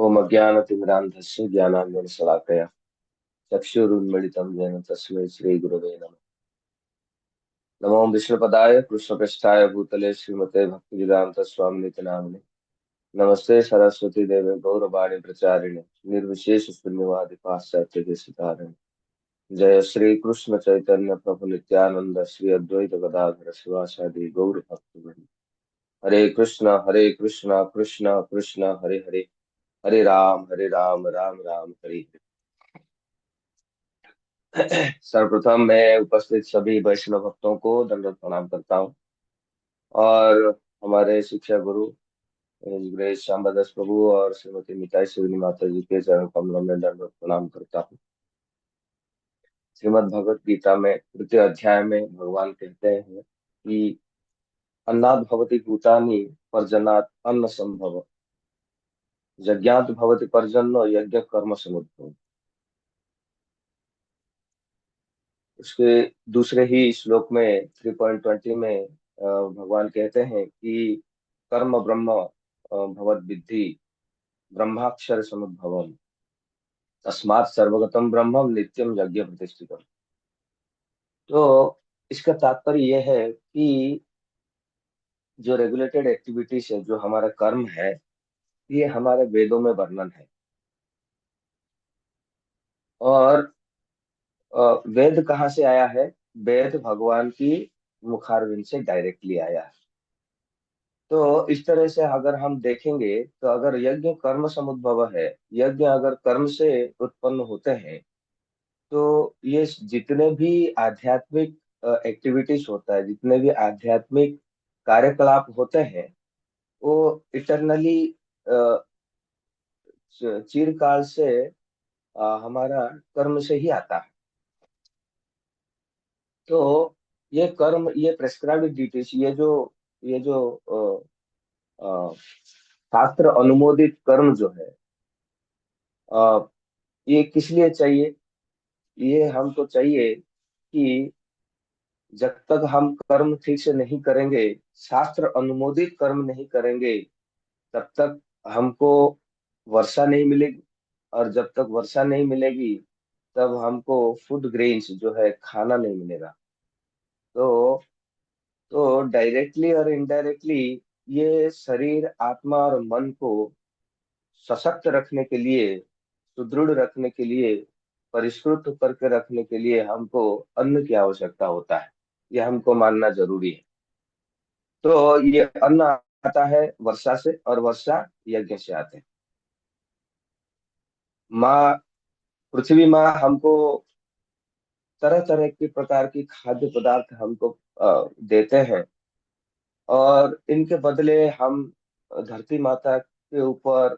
ओम अज्ञानतिमिरान्धस्य ज्ञानाञ्जनशलाकया चक्षुरुन्मीलितं येन तस्मै श्रीगुरवे नमः। नमो विष्णुपदाय कृष्णपृष्ठाय भूतले श्रीमते भक्तिवेदान्त स्वामिनिति नामिने। नमस्ते सरस्वती देवे गौरवाणी प्रचारिणे निर्विशेष शून्यवादि पाश्चात्य देशतारिणे। जय श्री कृष्ण चैतन्य प्रभु नित्यानंद श्री अद्वैत गदाधर शिवासादि गौर भक्तवृंद। हरे कृष्ण कृष्ण कृष्ण हरे हरे, हरे राम राम राम हरे हरे। सर्वप्रथम मैं उपस्थित सभी वैष्णव भक्तों को दंडवत प्रणाम करता हूँ। और हमारे शिक्षा गुरु ग्रेस श्यामदास प्रभु और श्रीमती निताई शिवनी माता जी के चरण कमलों में दंडवत प्रणाम करता हूँ। श्रीमद् भगवत गीता में तृतीय अध्याय में भगवान कहते हैं कि अन्नात् भवति भूतानि पर्जनात् अन्न संभव, यज्ञात् भवति पर्जन्यो यज्ञ कर्म समुद्भव। उसके दूसरे ही श्लोक में 3.20 में भगवान कहते हैं कि कर्म ब्रह्म भवद विद्धि ब्रह्माक्षर समुद्भवम, तस्मात् सर्वगतम ब्रह्मम नित्यम यज्ञ प्रतिष्ठितम। तो इसका तात्पर्य यह है कि जो रेगुलेटेड एक्टिविटीज है, जो हमारा कर्म है, ये हमारे वेदों में वर्णन है। और वेद कहाँ से आया है? वेद भगवान की मुखारविंद से डायरेक्टली आया है। तो इस तरह से अगर हम देखेंगे तो अगर यज्ञ कर्म समुद्भव है, यज्ञ अगर कर्म से उत्पन्न होते हैं, तो ये जितने भी आध्यात्मिक एक्टिविटीज होता है, जितने भी आध्यात्मिक कार्यकलाप होते हैं, वो इटरनली चिरकाल से हमारा कर्म से ही आता है। तो ये कर्म, ये प्रेस्क्राइब्ड ड्यूटीज, ये जो अ, शास्त्र अनुमोदित कर्म जो है, अ, ये किस लिए चाहिए? ये हमको चाहिए कि जब तक हम कर्म ठीक से नहीं करेंगे, शास्त्र अनुमोदित कर्म नहीं करेंगे, तब तक हमको वर्षा नहीं मिलेगी। और जब तक वर्षा नहीं मिलेगी, तब हमको फूड ग्रेन्स जो है खाना नहीं मिलेगा। तो डायरेक्टली और इनडायरेक्टली ये शरीर आत्मा और मन को सशक्त रखने के लिए, सुदृढ़ रखने के लिए, परिष्कृत करके रखने के लिए हमको अन्न की आवश्यकता होता है। यह हमको मानना जरूरी है। तो ये अन्न आता है वर्षा से, और वर्षा यज्ञ से आते हैं। माँ, पृथ्वी माँ हमको तरह तरह के प्रकार की खाद्य पदार्थ हमको देते हैं। और इनके बदले हम धरती माता के ऊपर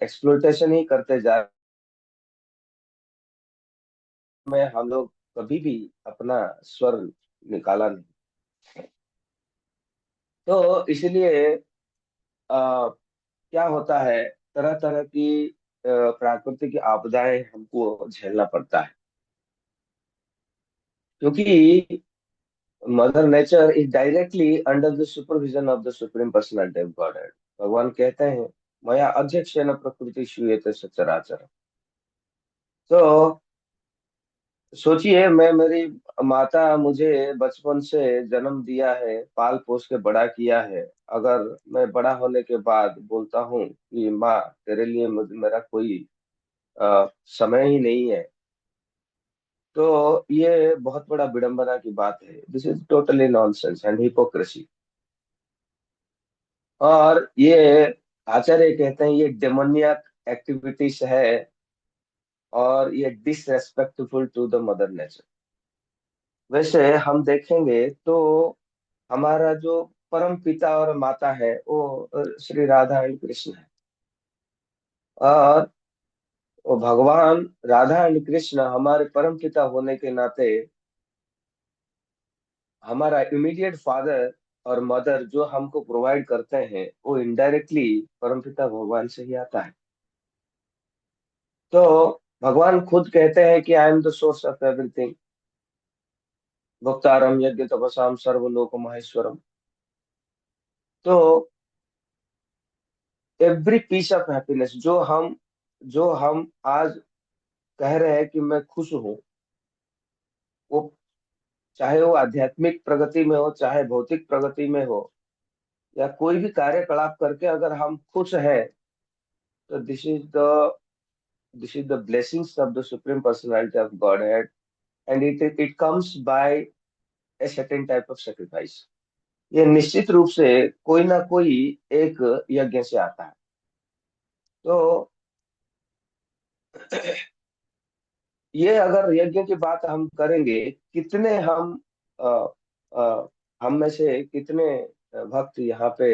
एक्सप्लोइटेशन ही करते जा रहे हैं। हम लोग कभी भी अपना स्वर निकाला नहीं। तो इसलिए क्या होता है, तरह तरह की प्राकृतिक आपदाएं हमको झेलना पड़ता है, क्योंकि mother nature is directly under the supervision of the supreme personality of God. भगवान कहते हैं, मया अध्यक्षेण प्रकृति श्रूयते सचराचर। तो सोचिए, मैं, मेरी माता मुझे बचपन से जन्म दिया है, पाल पोस के बड़ा किया है। अगर मैं बड़ा होने के बाद बोलता हूँ कि माँ, तेरे लिए मेरा कोई समय ही नहीं है, तो ये बहुत बड़ा विडंबना की बात है। This is totally nonsense and hypocrisy. और ये आचार्य कहते हैं ये डेमोनियक एक्टिविटीज है, और ये disrespectful to the mother nature. वैसे हम देखेंगे तो हमारा जो परम पिता और माता है, वो श्री राधा एंड कृष्ण है। और वो भगवान राधा एंड कृष्ण हमारे परम पिता होने के नाते हमारा इमीडिएट फादर और मदर जो हमको प्रोवाइड करते हैं, वो इनडायरेक्टली परमपिता भगवान से ही आता है। तो भगवान खुद कहते हैं कि I am the source of everything, भोक्तारम यज्ञ तपसाम सर्वलोक महेश्वरम। तो एवरी पीस ऑफ हैप्पीनेस जो हम आज कह रहे हैं कि मैं खुश हूँ, वो चाहे वो आध्यात्मिक प्रगति में हो, चाहे भौतिक प्रगति में हो, या कोई भी कार्यकलाप करके अगर हम खुश हैं, तो this is the blessings of the supreme personality of God head, and it comes by a certain type of sacrifice. ये निश्चित रूप से कोई ना कोई एक यज्ञ से आता है। तो ये अगर यज्ञ की बात हम करेंगे, कितने अ, हम में से कितने भक्त यहाँ पे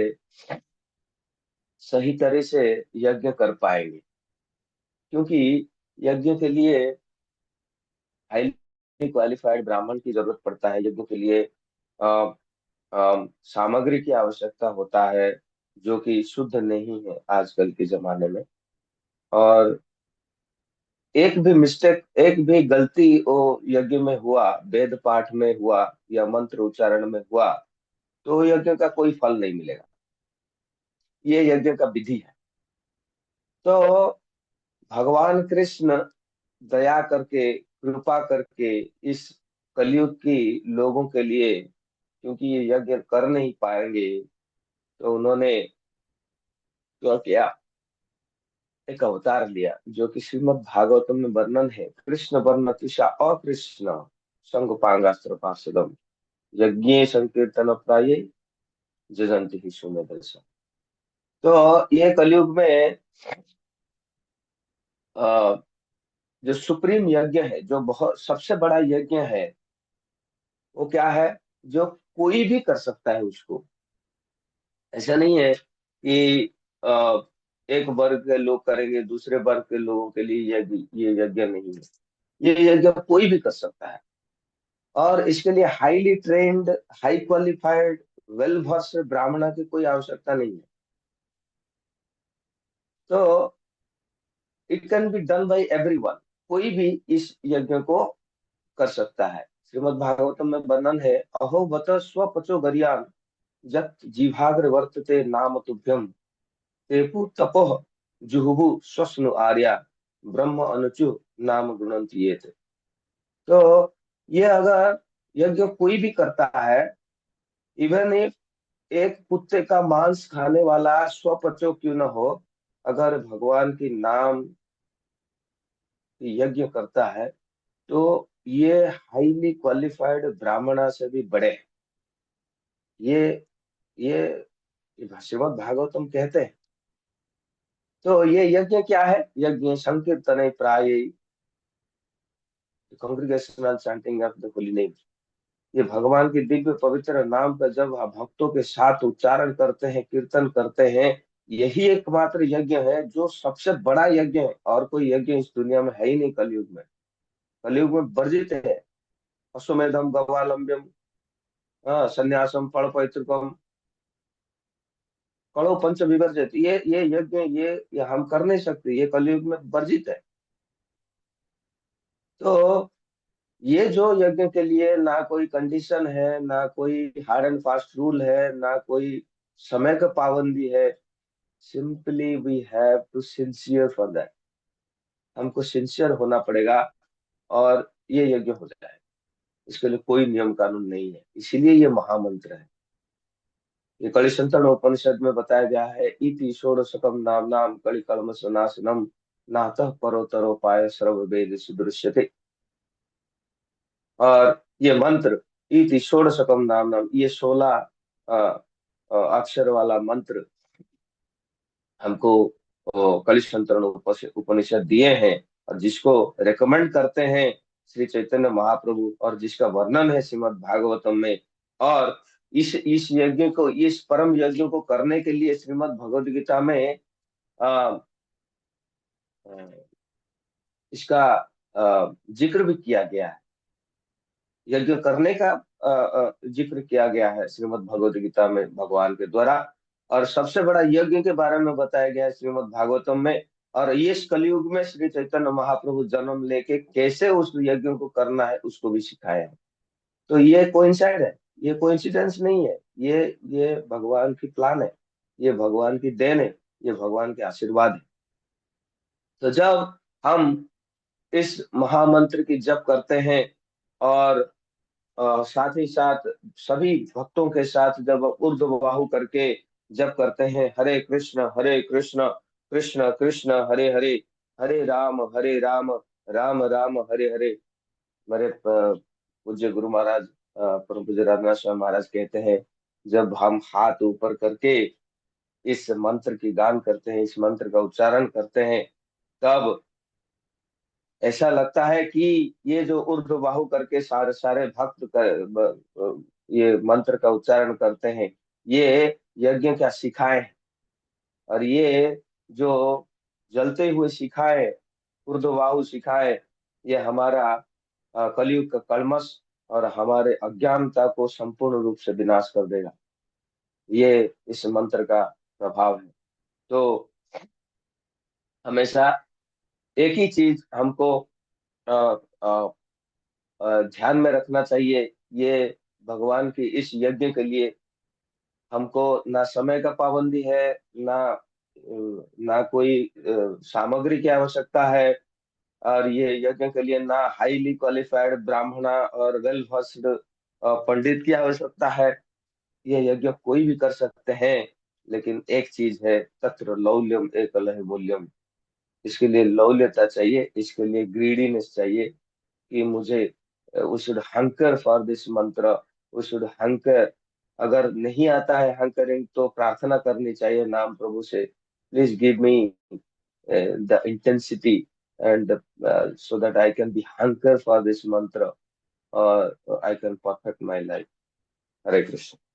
सही तरह से यज्ञ कर पाएंगे, क्योंकि यज्ञ के लिए हाईली क्वालिफाइड ब्राह्मण की जरूरत पड़ता है। यज्ञ के लिए अ, सामग्री की आवश्यकता होता है, जो कि शुद्ध नहीं है आजकल के जमाने में। और एक भी मिस्टेक, एक भी गलती वो यज्ञ में हुआ, वेद पाठ में हुआ या मंत्र उच्चारण में हुआ, तो यज्ञ का कोई फल नहीं मिलेगा। ये यज्ञ का विधि है। तो भगवान कृष्ण दया करके, कृपा करके इस कलयुग की लोगों के लिए, क्योंकि ये यज्ञ कर नहीं पाएंगे, तो उन्होंने क्या किया, एक अवतार लिया, जो कि श्रीमद् भागवतम में वर्णन है। कृष्ण वर्ण तृषा अकृष्ण संगपांगास्त्र पार्षदम यज्ञे संकीर्तन प्राये जजंती ही सुमेधस। तो ये कलयुग में अ, जो सुप्रीम यज्ञ है, जो बहुत सबसे बड़ा यज्ञ है, वो क्या है? जो कोई भी कर सकता है उसको। ऐसा नहीं है कि एक वर्ग के लोग करेंगे, दूसरे वर्ग के लोगों के लिए ये यज्ञ नहीं है। ये यज्ञ कोई भी कर सकता है, और इसके लिए highly trained, high qualified, well versed Brahmin की कोई आवश्यकता नहीं है। तो it can be done by everyone. कोई भी इस यज्ञ को कर सकता है। श्रीमद् भागवतम में वर्णन है, अहो बत स्वपचो गरियान यत् जिह्वाग्र वर्तते नाम तुभ्यम तेपु तपोह जुहुबु स्वस्नु आर्या ब्रह्म अनुचु नाम गुणंति ये थे। तो ये अगर यज्ञ कोई भी करता है, इवन इफ एक कुत्ते का मांस खाने वाला स्वपचो क्यों न हो, अगर भगवान की नाम की यज्ञ करता है, तो ये हाईली क्वालिफाइड ब्राह्मणा से भी बड़े हैं। ये ये श्रीमद् भागवतम कहते हैं। तो ये यज्ञ क्या है? यज्ञ संकीर्तन प्राय Congregational chanting of the holy name. ये भगवान के दिव्य पवित्र नाम का जब आप भक्तों के साथ उच्चारण करते हैं, कीर्तन करते हैं, यही एकमात्र यज्ञ है जो सबसे बड़ा यज्ञ है। और कोई यज्ञ इस दुनिया में है ही नहीं कलयुग में। कलयुग में वर्जित है अश्वमेधम गवालंब्यम, हाँ, संन्यासम फल पैतृकम कड़ो पंच विवर्जित। ये यज्ञ, ये हम कर नहीं सकते, ये कलयुग में वर्जित है। तो ये जो यज्ञ के लिए ना कोई कंडीशन है, ना कोई हार्ड एंड फास्ट रूल है, ना कोई समय का पाबंदी है। Simply we have to sincere for that. हमको सिंसियर होना पड़ेगा, और ये यज्ञ हो जाए। इसके लिए कोई नियम कानून नहीं है, इसीलिए ये महामंत्र है। ये कलिशंतन उपनिषद में बताया गया है, इति षोडशकम नाम नाम कलि कल्मष नाशनम नातः परोतरोपाय सर्व वेद सुदृश्यते। और ये मंत्र इति षोडशकम नाम नाम, ये 16 अक्षर वाला मंत्र हमको कलिशंतरण उपनिषद दिए हैं, और जिसको रेकमेंड करते हैं श्री चैतन्य महाप्रभु, और जिसका वर्णन है श्रीमद् भागवतम में। और इस यज्ञ को, इस परम यज्ञ को करने के लिए श्रीमद् भगवद गीता में आ, इसका जिक्र भी किया गया है। यज्ञ करने का जिक्र किया गया है श्रीमद् भगवद गीता में भगवान के द्वारा। और सबसे बड़ा यज्ञ के बारे में बताया गया है श्रीमद् भागवतम में। और ये इस कलयुग में श्री चैतन्य महाप्रभु जन्म लेके कैसे उस यज्ञ को करना है, उसको भी सिखाया है। तो ये कोइंसाइड है, ये कोइंसिडेंस नहीं है। ये भगवान की प्लान है, ये भगवान की देन है, ये भगवान के आशीर्वाद है। तो जब हम इस महामंत्र की जप करते हैं और साथ ही साथ सभी भक्तों के साथ जब ऊर्ध्वबाहु करके जप करते हैं, हरे कृष्ण कृष्ण कृष्ण हरे हरे, हरे राम राम राम हरे हरे। मेरे पूज्य गुरु महाराज परम पूज्य रघुनाथ स्वामी महाराज कहते हैं, जब हम हाथ ऊपर करके इस मंत्र की गान करते हैं, इस मंत्र का उच्चारण करते हैं, तब ऐसा लगता है कि ये जो ऊर्ध्व बाहु करके सारे सारे भक्त ये मंत्र का उच्चारण करते हैं, ये यज्ञ क्या शिखाएं हैं। और ये जो जलते हुए शिखाएं, ऊर्ध्व बाहु शिखाएं, ये हमारा कलयुग का कल्मश और हमारे अज्ञानता को संपूर्ण रूप से विनाश कर देगा। ये इस मंत्र का प्रभाव है। तो हमेशा एक ही चीज हमको अ, अ, ध्यान में रखना चाहिए। ये भगवान की इस यज्ञ के लिए हमको ना समय का पाबंदी है, ना ना कोई सामग्री की आवश्यकता है। और ये यज्ञ के लिए ना हाईली क्वालिफाइड ब्राह्मणा और वेल वर्स्ड पंडित की आवश्यकता है। ये यज्ञ कोई भी कर सकते हैं। लेकिन एक चीज है, तत्र लौल्यम एकलह मूल्यम। इसके लिए लौल्यता चाहिए, इसके लिए ग्रीडीनेस चाहिए कि मुझे वी शुड हंकर फॉर दिस मंत्र, वी शुड हंकर। अगर नहीं आता है हंकरिंग, तो प्रार्थना करनी चाहिए नाम प्रभु से, please give me the intensity and so that I can be hunker for this mantra or I can perfect my life. Hare Krishna.